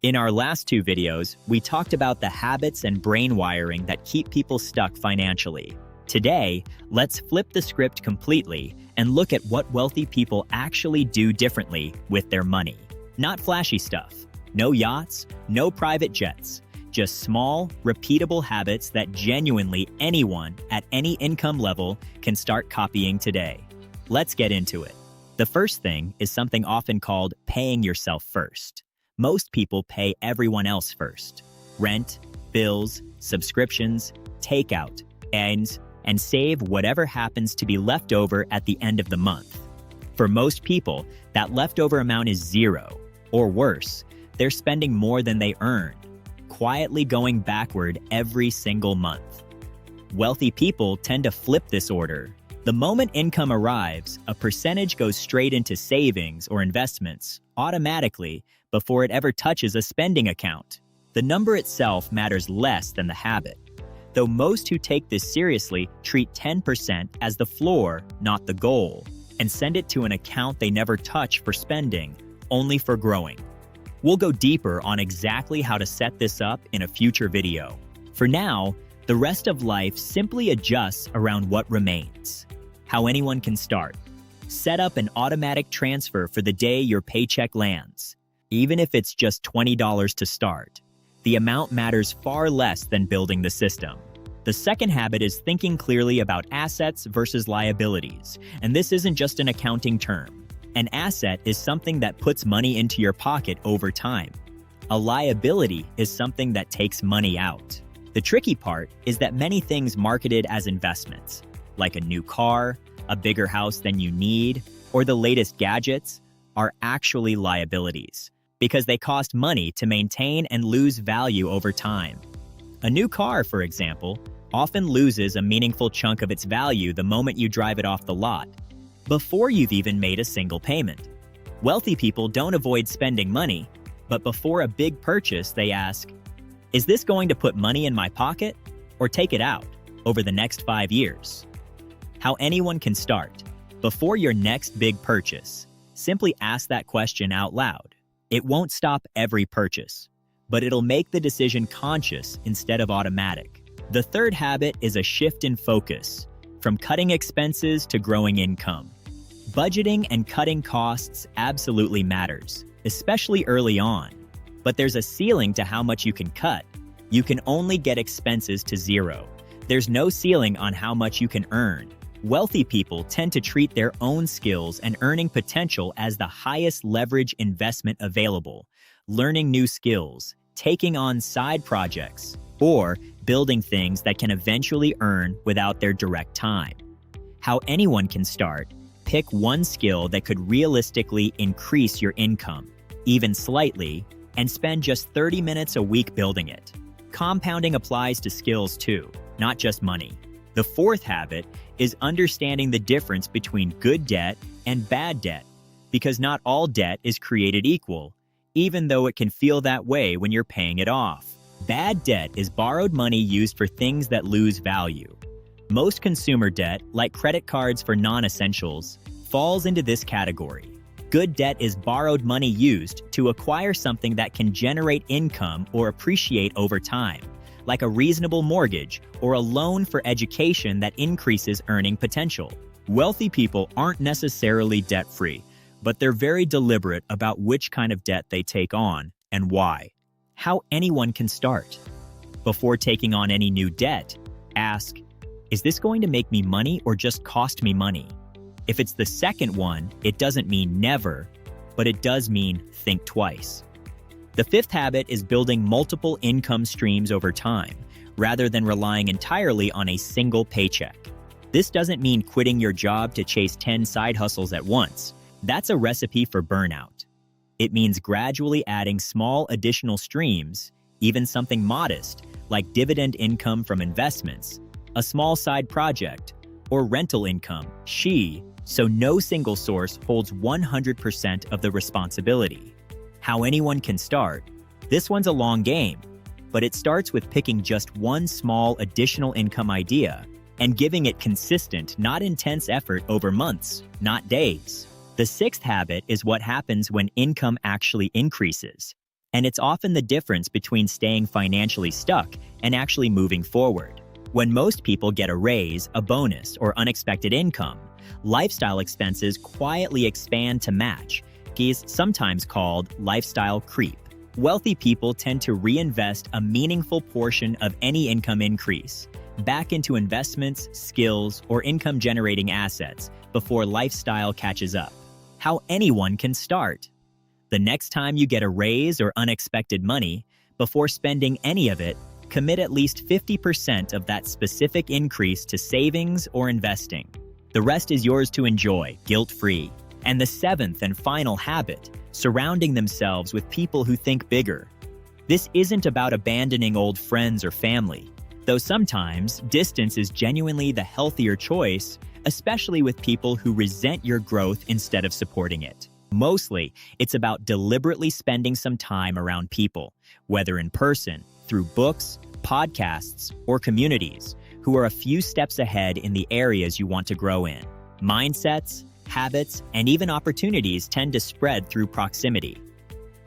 In our last two videos, we talked about the habits and brain wiring that keep people stuck financially. Today, let's flip the script completely and look at what wealthy people actually do differently with their money. Not flashy stuff, no yachts, no private jets, just small, repeatable habits that genuinely anyone at any income level can start copying today. Let's get into it. The first thing is something often called paying yourself first. Most people pay everyone else first. Rent, bills, subscriptions, takeout, and save whatever happens to be left over at the end of the month. For most people, that leftover amount is zero, or worse, they're spending more than they earn, quietly going backward every single month. Wealthy people tend to flip this order. The moment income arrives, a percentage goes straight into savings or investments, automatically, before it ever touches a spending account. The number itself matters less than the habit, though most who take this seriously treat 10% as the floor, not the goal, and send it to an account they never touch for spending, only for growing. We'll go deeper on exactly how to set this up in a future video. For now, the rest of life simply adjusts around what remains. How anyone can start. Set up an automatic transfer for the day your paycheck lands. Even if it's just $20 to start, the amount matters far less than building the system. The second habit is thinking clearly about assets versus liabilities, and this isn't just an accounting term. An asset is something that puts money into your pocket over time. A liability is something that takes money out. The tricky part is that many things marketed as investments, like a new car, a bigger house than you need, or the latest gadgets, are actually liabilities, because they cost money to maintain and lose value over time. A new car, for example, often loses a meaningful chunk of its value the moment you drive it off the lot, before you've even made a single payment. Wealthy people don't avoid spending money, but before a big purchase, they ask, is this going to put money in my pocket or take it out over the next 5 years? How anyone can start. Before your next big purchase, simply ask that question out loud. It won't stop every purchase, but it'll make the decision conscious instead of automatic. The third habit is a shift in focus, from cutting expenses to growing income. Budgeting and cutting costs absolutely matters, especially early on. But there's a ceiling to how much you can cut. You can only get expenses to zero. There's no ceiling on how much you can earn. Wealthy people tend to treat their own skills and earning potential as the highest leverage investment available. Learning new skills, taking on side projects, or building things that can eventually earn without their direct time. How anyone can start. Pick one skill that could realistically increase your income, even slightly, and spend just 30 minutes a week building it. Compounding applies to skills too, not just money. The fourth habit is understanding the difference between good debt and bad debt, because not all debt is created equal, even though it can feel that way when you're paying it off. Bad debt is borrowed money used for things that lose value. Most consumer debt, like credit cards for non-essentials, falls into this category. Good debt is borrowed money used to acquire something that can generate income or appreciate over time, like a reasonable mortgage or a loan for education that increases earning potential. Wealthy people aren't necessarily debt-free, but they're very deliberate about which kind of debt they take on and why. How anyone can start. Before taking on any new debt, ask, is this going to make me money or just cost me money? If it's the second one, it doesn't mean never, but it does mean think twice. The fifth habit is building multiple income streams over time, rather than relying entirely on a single paycheck. This doesn't mean quitting your job to chase 10 side hustles at once. That's a recipe for burnout. It means gradually adding small additional streams, even something modest, like dividend income from investments, a small side project, or rental income, so no single source holds 100% of the responsibility. How anyone can start. This one's a long game, but it starts with picking just one small additional income idea and giving it consistent, not intense effort over months, not days. The sixth habit is what happens when income actually increases. And it's often the difference between staying financially stuck and actually moving forward. When most people get a raise, a bonus, or unexpected income, lifestyle expenses quietly expand to match, sometimes called lifestyle creep. Wealthy people tend to reinvest a meaningful portion of any income increase back into investments, skills, or income-generating assets before lifestyle catches up. How anyone can start. The next time you get a raise or unexpected money, before spending any of it, commit at least 50% of that specific increase to savings or investing. The rest is yours to enjoy, guilt-free. And the seventh and final habit, surrounding themselves with people who think bigger. This isn't about abandoning old friends or family, though sometimes distance is genuinely the healthier choice, especially with people who resent your growth instead of supporting it. Mostly, it's about deliberately spending some time around people, whether in person, through books, podcasts, or communities, who are a few steps ahead in the areas you want to grow in. Mindsets, habits, and even opportunities tend to spread through proximity.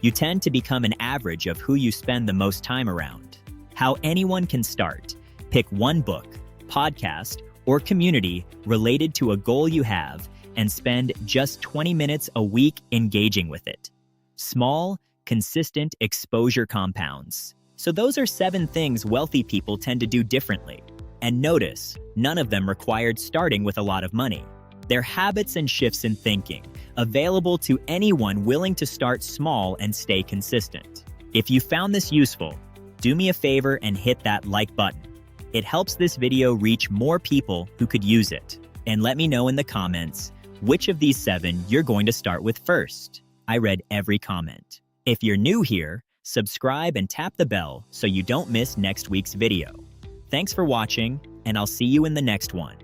You tend to become an average of who you spend the most time around. How anyone can start. Pick one book, podcast, or community related to a goal you have and spend just 20 minutes a week engaging with it. Small, consistent exposure compounds. So those are 7 things wealthy people tend to do differently. And notice, none of them required starting with a lot of money. They're habits and shifts in thinking, available to anyone willing to start small and stay consistent. If you found this useful, do me a favor and hit that like button. It helps this video reach more people who could use it. And let me know in the comments which of these 7 you're going to start with first. I read every comment. If you're new here, subscribe and tap the bell so you don't miss next week's video. Thanks for watching, and I'll see you in the next one.